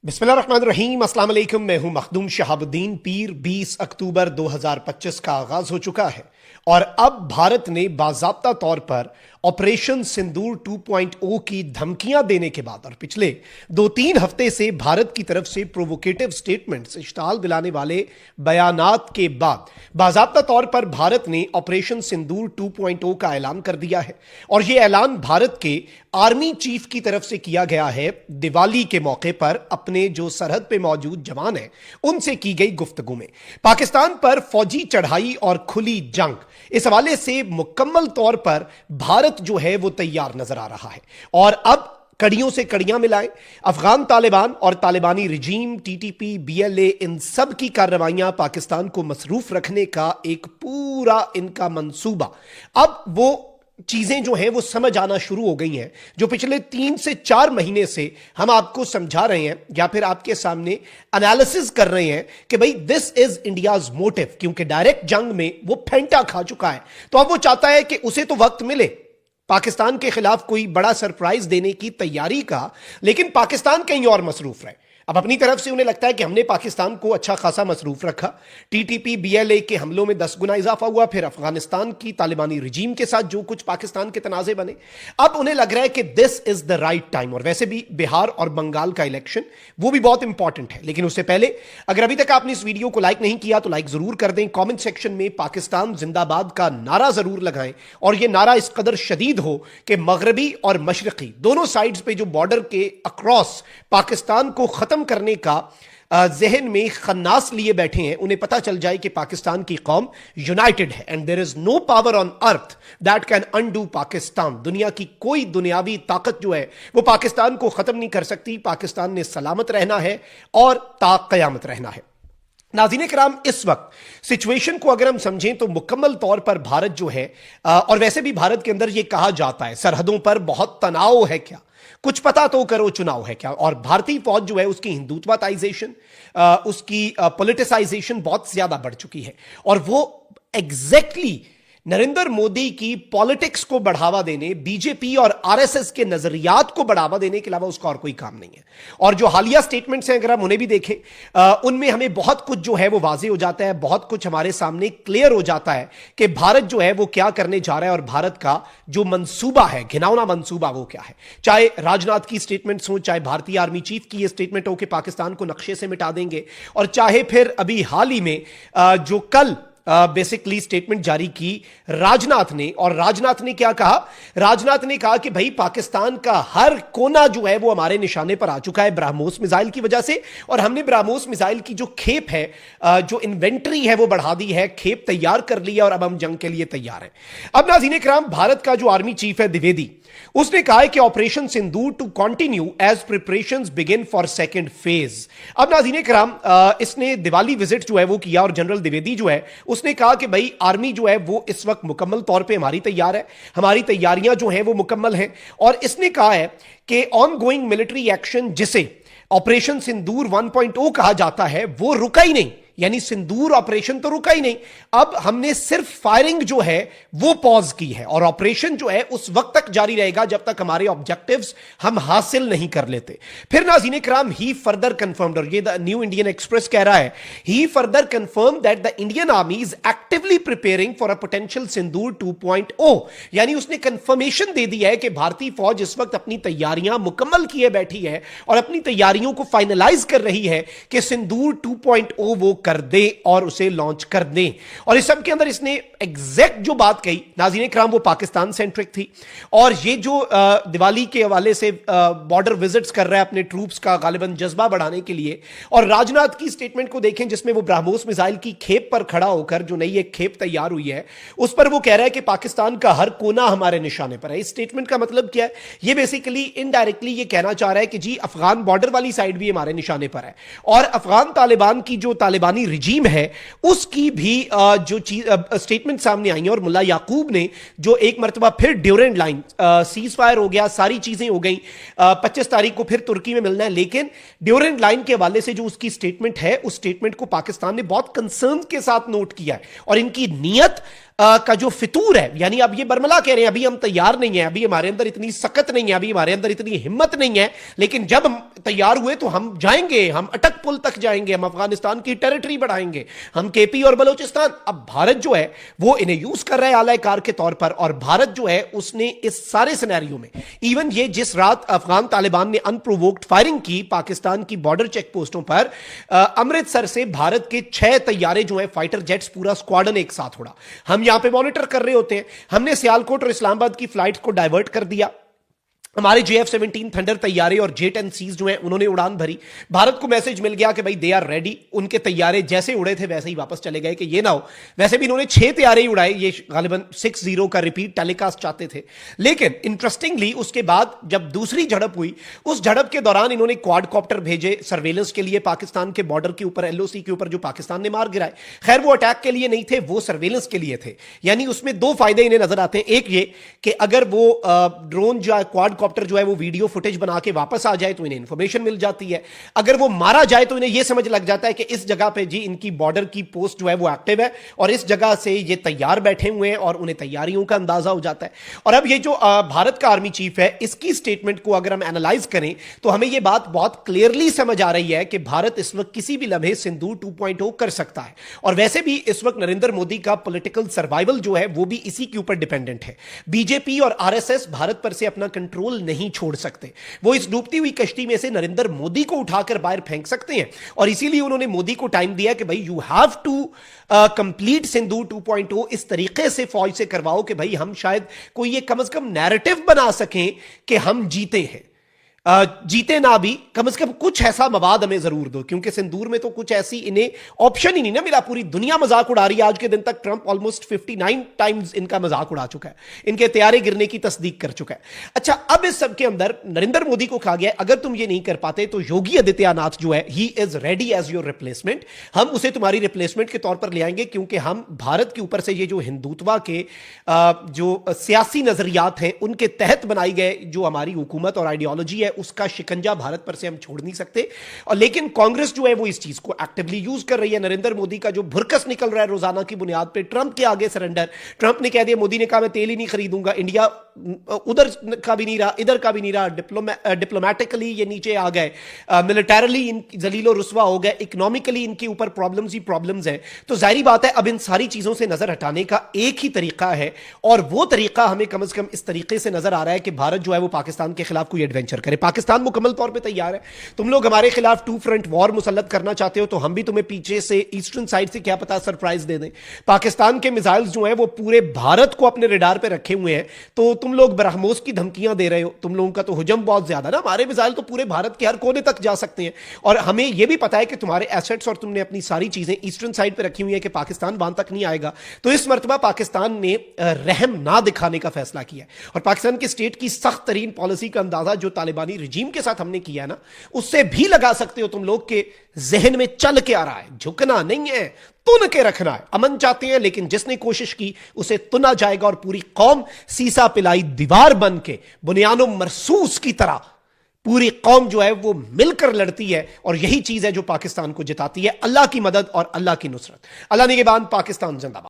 बिस्मिल्लाहिर्रहमानिर्रहीम, अस्सलाम वालेकुम। मैं हूं मखदूम शहाबुद्दीन पीर। 20 अक्टूबर 2025 का आगाज हो चुका है और अब भारत ने बाज़ाब्ता तौर पर ऑपरेशन सिंदूर 2.0 की धमकियां देने के बाद और पिछले 2-3 हफ्ते से भारत की तरफ से प्रोवोकेटिव स्टेटमेंट्स, इश्ताल दिलाने वाले बयानात के बाद बाज़ाब्ता तौर पर भारत ने ऑपरेशन सिंदूर 2.0 का ऐलान कर दिया है। और यह ऐलान भारत के आर्मी चीफ की तरफ से किया गया है दिवाली के मौके पर अपने जो सरहद पे मौजूद जवान हैं उनसे की गई गुफ्तगू में। पाकिस्तान पर फौजी चढ़ाई और खुली जंग, इस हवाले से मुकम्मल तौर पर भारत जो है वो तैयार नजर आ रहा है। और अब कड़ियों से कड़ियां मिलाएं, अफगान तालिबान और तालिबानी रिजीम, टीटीपी, बीएलए, इन सब की कार्रवाइयां पाकिस्तान को मसरूफ रखने का एक पूरा इनका मंसूबा, अब वो चीजें जो हैं वो समझ आना शुरू हो गई हैं जो पिछले 3 से 4 महीने से हम आपको समझा रहे हैं या फिर आपके सामने एनालिसिस कर रहे हैं कि भाई दिस इज इंडियाज मोटिव। क्योंकि डायरेक्ट जंग में वो फेंटा खा चुका है, तो अब वो चाहता है कि उसे तो वक्त मिले पाकिस्तान के खिलाफ कोई बड़ा सरप्राइज देने की तैयारी का, लेकिन पाकिस्तान कहीं और मसरूफ रहे। अब अपनी तरफ से उन्हें लगता है कि हमने पाकिस्तान को अच्छा खासा मसरूफ रखा, टीटीपी बीएलए के हमलों में 10 गुना इजाफा हुआ, फिर अफगानिस्तान की तालिबानी रिजीम के साथ जो कुछ पाकिस्तान के तनाजे बने, अब उन्हें लग रहा है कि this is the right time. और वैसे भी बिहार और बंगाल का इलेक्शन वो भी बहुत इंपॉर्टेंट है। लेकिन उससे पहले अगर अभी तक आपने इस वीडियो को लाइक नहीं किया तो लाइक जरूर कर दें, कॉमेंट सेक्शन में पाकिस्तान जिंदाबाद का नारा जरूर लगाएं और यह नारा इस कदर शदीद हो कि मगरबी और मशरकी दोनों साइड्स पे जो बॉर्डर के अक्रॉस पाकिस्तान को खत्म करने का जहन में खन्नास लिए बैठे हैं, उन्हें पता चल जाए कि पाकिस्तान की कौम यूनाइटेड है and there is no power on earth that can undo Pakistan. दुनिया की कोई दुनियावी ताकत जो है वो पाकिस्तान को खत्म नहीं कर सकती। पाकिस्तान ने सलामत रहना है और ताक़यामत रहना है। नाज़रीन किराम, इस वक्त सिचुएशन को अगर हम समझें तो मुकम्मल तौर पर भारत जो है, और वैसे भी भारत के अंदर यह कहा जाता है सरहदों पर बहुत तनाव है, क्या कुछ पता तो करो चुनाव है क्या। और भारतीय फौज जो है उसकी हिंदुत्वताइजेशन, उसकी पॉलिटिसाइजेशन बहुत ज्यादा बढ़ चुकी है और वो एग्जैक्टली नरेंद्र मोदी की पॉलिटिक्स को बढ़ावा देने, बीजेपी और आरएसएस के नजरियात को बढ़ावा देने के अलावा उसका और कोई काम नहीं है। और जो हालिया स्टेटमेंट्स हैं अगर हम उन्हें भी देखें, उनमें हमें बहुत कुछ जो है वो वाजे हो जाता है, बहुत कुछ हमारे सामने क्लियर हो जाता है कि भारत जो है वो क्या करने जा रहा है और भारत का जो मंसूबा है, घिनौना मंसूबा, वो क्या है। चाहे राजनाथ की स्टेटमेंट्स हो, चाहे भारतीय आर्मी चीफ की यह स्टेटमेंट हो कि पाकिस्तान को नक्शे से मिटा देंगे, और चाहे फिर अभी हाल ही में जो कल बेसिकली स्टेटमेंट जारी की राजनाथ ने। और राजनाथ ने क्या कहा? राजनाथ ने कहा कि भाई पाकिस्तान का हर कोना जो है वो हमारे निशाने पर आ चुका है ब्रह्मोस मिसाइल की वजह से, और हमने ब्रह्मोस मिसाइल की जो खेप है, जो इन्वेंट्री है वो बढ़ा दी है, खेप तैयार कर लिया और अब हम जंग के लिए तैयार हैं। अब नाज़रीन किराम, भारत का जो आर्मी चीफ है द्विवेदी, उसने कहा है कि operation Sindoor to continue as preparations begin for second phase. अब नाज़रीन किराम, इसने दिवाली विजिट जो है वो किया और जनरल द्विवेदी जो है उसने कहा कि भाई आर्मी जो है वो इस वक्त मुकम्मल तौर पे हमारी तैयार है, हमारी तैयारियां जो हैं वो मुकम्मल हैं। और इसने कहा है कि ऑन गोइंग मिलिट्री एक्शन, जिसे ऑपरेशन सिंदूर 1.0 कहा जाता है, वो रुका ही नहीं। यानी सिंदूर ऑपरेशन तो रुका ही नहीं, अब हमने सिर्फ फायरिंग जो है वो पॉज की है और ऑपरेशन जो है उस वक्त तक जारी रहेगा जब तक हमारे ऑब्जेक्टिव्स हम हासिल नहीं कर लेते। फिर नाज़रीन किराम, ही फर्दर कंफर्म्ड, और ये द न्यू इंडियन एक्सप्रेस कह रहा है, he further confirmed that the Indian army is actively preparing for a potential Sindoor 2.0। यानी उसने कंफर्मेशन दे दी है कि भारतीय फौज इस वक्त अपनी तैयारियां मुकम्मल किए बैठी है और अपनी तैयारियों को फाइनलाइज कर रही है कि सिंदूर 2.0 वो कर दे और उसे लॉन्च कर दे। और इस सब के अंदर इसने एग्जैक्ट जो बात कही नाज़रीन किराम वो पाकिस्तान सेंट्रिक थी। और ये जो दिवाली के हवाले से बॉर्डर विजिट्स कर रहा है अपने ट्रूप्स का गालिबन जज्बा बढ़ाने के लिए, और राजनाथ की स्टेटमेंट को देखें जिसमें वो ब्रह्मोस मिसाइल की खेप पर खड़ा होकर, जो नई एक खेप तैयार हुई है उस पर वो कह रहा है कि पाकिस्तान का हर कोना हमारे निशाने पर है। इस स्टेटमेंट का मतलब क्या है? ये बेसिकली इनडायरेक्टली ये कहना चाह रहा है कि जी अफगान बॉर्डर वाली साइड भी हमारे निशाने पर है और अफगान तालिबान की जो तालिबानी रिजीम है उसकी भी जो चीज स्टेटमेंट सामने आई है। और मुल्ला याकूब ने जो एक मरतबा फिर ड्यूरेंट लाइन, सीज फायर हो गया, सारी चीजें हो गई, 25 तारीख को फिर तुर्की में मिलना है, लेकिन ड्यूरेंट लाइन के हवाले से जो उसकी स्टेटमेंट है उस स्टेटमेंट को पाकिस्तान ने बहुत कंसर्न के साथ नोट किया है और इनकी नीयत का जो फितूर है, यानी अब ये बरमला कह रहे हैं अभी हम तैयार नहीं है, अभी हमारे अंदर इतनी सकत नहीं है, अभी हमारे अंदर इतनी हिम्मत नहीं है, लेकिन जब हम तैयार हुए तो हम जाएंगे, हम अटक पुल तक जाएंगे, हम अफगानिस्तान की टेरिटरी बढ़ाएंगे, हम केपी और बलोचिस्तान। अब भारत जो है वो इन्हें यूज कर रहा है आलायकार के तौर पर, और भारत जो है उसने इस सारे सिनेरियो में, इवन ये जिस रात अफगान तालिबान ने अनप्रोवोक्ड फायरिंग की पाकिस्तान की बॉर्डर चेक पोस्टों पर, अमृतसर से भारत के 6 तैयारे जो है फाइटर जेट्स, पूरा स्क्वाडन एक साथ उड़ा। हम यहां पे मॉनिटर कर रहे होते हैं, हमने सियालकोट और इस्लामाबाद की फ्लाइट को डाइवर्ट कर दिया, हमारे JF-17 थंडर तैयारे और J-10Cs जो हैं उन्होंने उड़ान भरी। भारत को मैसेज मिल गया कि भाई दे आर रेडी, उनके तैयारे जैसे उड़े थे वैसे ही वापस चले गए, कि ये ना हो। वैसे भी इन्होंने 6 तैयारे ही उड़ाए, ये गालिबन 6-0 का रिपीट टेलीकास्ट चाहते थे। लेकिन इंटरेस्टिंगली उसके बाद जब दूसरी झड़प हुई, उस झड़प के दौरान इन्होंने क्वाडकॉप्टर भेजे सर्वेलेंस के लिए पाकिस्तान के बॉर्डर के ऊपर, LOC के ऊपर, जो पाकिस्तान ने मार गिराए। खैर वो अटैक के लिए नहीं थे, वो सर्वेलेंस के लिए थे। यानी उसमें 2 फायदे इन्हें नजर आते हैं। एक ये कि अगर वो ड्रोन जो क्वाडकॉप्टर जो है वो वीडियो फुटेज बना के वापस आ जाए तो इन्हें इंफॉर्मेशन मिल जाती है। अगर वो मारा जाए तो इन्हें यह समझ लग जाता है कि इस जगह पे जी इनकी बॉर्डर की पोस्ट जो है वो एक्टिव है और इस जगह से ये तैयार बैठे हुए हैं, और उन्हें तैयारियों का अंदाजा हो जाता है। और अब ये जो भारत का आर्मी चीफ है, इसकी स्टेटमेंट को अगर हम एनालाइज करें तो हमें यह बात बहुत क्लियरली समझ आ रही है कि भारत इस वक्त किसी भी लम्हे सिंदूर 2.0 कर सकता है। और वैसे भी इस वक्त नरेंद्र मोदी का पॉलिटिकल सर्वाइवल जो है वो भी इसी के ऊपर डिपेंडेंट है। बीजेपी और RSS भारत पर से अपना कंट्रोल नहीं छोड़ सकते, वो इस डूबती हुई कश्ती में से नरेंद्र मोदी को उठाकर बाहर फेंक सकते हैं। और इसीलिए उन्होंने मोदी को टाइम दिया कि भाई यू हैव टू कंप्लीट सिंदूर 2.0, इस तरीके से फौज से करवाओ कि भाई हम शायद कोई ये कम से कम नैरेटिव बना सकें कि हम जीते हैं। जीते ना भी, कम से कम कुछ ऐसा मवाद हमें जरूर दो, क्योंकि सिंदूर में तो कुछ ऐसी इन्हें ऑप्शन ही नहीं ना मिला। पूरी दुनिया मजाक उड़ा रही है। आज के दिन तक ट्रंप ऑलमोस्ट 59 टाइम्स इनका मजाक उड़ा चुका है, इनके तैयारे गिरने की तस्दीक कर चुका है। अच्छा, अब इस सब के अंदर नरेंद्र मोदी को कहा गया अगर तुम ये नहीं कर पाते तो योगी आदित्यनाथ जो है he is ready as your replacement, हम उसे तुम्हारी रिप्लेसमेंट के तौर पर ले आएंगे, क्योंकि हम भारत के ऊपर से ये जो हिंदुत्वा के जो सियासी नजरियात हैं उनके तहत बनाई गए जो हमारी हुकूमत और आइडियोलॉजी है उसका शिकंजा भारत पर से हम छोड़ नहीं सकते। और लेकिन कांग्रेस जो है वो इस चीज को एक्टिवली यूज कर रही है। नरेंद्र मोदी का जो भुरकस निकल रहा है रोजाना की बुनियाद पे, ट्रंप के आगे सरेंडर। ट्रंप ने कह दिया, मोदी ने कहा मैं तेल ही नहीं खरीदूंगा, इंडिया उधर का भी नहीं रहा, इधर का भी नहीं रहा, डिप्लोमैटिकली ये नीचे आ गए, मिलिटरली जलीलो रुस्वा हो गए, इकोनॉमिकली इनके ऊपर प्रॉब्लम्स ही प्रॉब्लम्स हैं। तो जाहिर बात है अब इन सारी चीजों से नजर हटाने का एक ही तरीका है, और वो तरीका हमें कम से कम इस तरीके से नजर आ रहा है कि भारत जो है वो पाकिस्तान के खिलाफ कोई एडवेंचर करे। पाकिस्तान मुकम्मल तौर पे तैयार है। तुम लोग हमारे खिलाफ 2 फ्रंट वॉर मुसल्लत करना चाहते हो तो हम भी तुम्हें पीछे से ईस्टर्न साइड से क्या पता सरप्राइज दे दें। पाकिस्तान के मिसाइल्स जो हैं वो पूरे भारत को अपने रडार पे रखे हुए हैं, तो तुम लोग ब्रह्मोस की धमकियां दे रहे हो। तुम लोगों का तो हुजम बहुत ज्यादा ना, हमारे मिसाइल तो पूरे भारत के हर कोने तक जा सकते हैं, और हमें यह भी पता है कि तुम्हारे एसेट्स और तुमने अपनी सारी चीजें ईस्टर्न साइड पे रखी हुई है कि पाकिस्तान वहां तक नहीं आएगा। तो इस मर्तबा पाकिस्तान ने रहम ना दिखाने का फैसला किया है, और पाकिस्तान के स्टेट की सख्त तरीन पॉलिसी का अंदाजा जो तालिबानी रिजीम के साथ हमने किया है ना, उससे भी लगा सकते हो तुम लोग के जहन में चल के आ रहा है, झुकना नहीं है, तुन के रखना है। अमन चाहते हैं लेकिन जिसने कोशिश की उसे तुना जाएगा, और पूरी कौम सीसा पिलाई दीवार बन के बुनियानो मरसूस की तरह पूरी कौम जो है वो मिलकर लड़ती है, और यही चीज है जो पाकिस्तान को जिताती है। अल्लाह की मदद और अल्लाह की नुसरत। अल्लाह निगहबान, पाकिस्तान जिंदाबाद।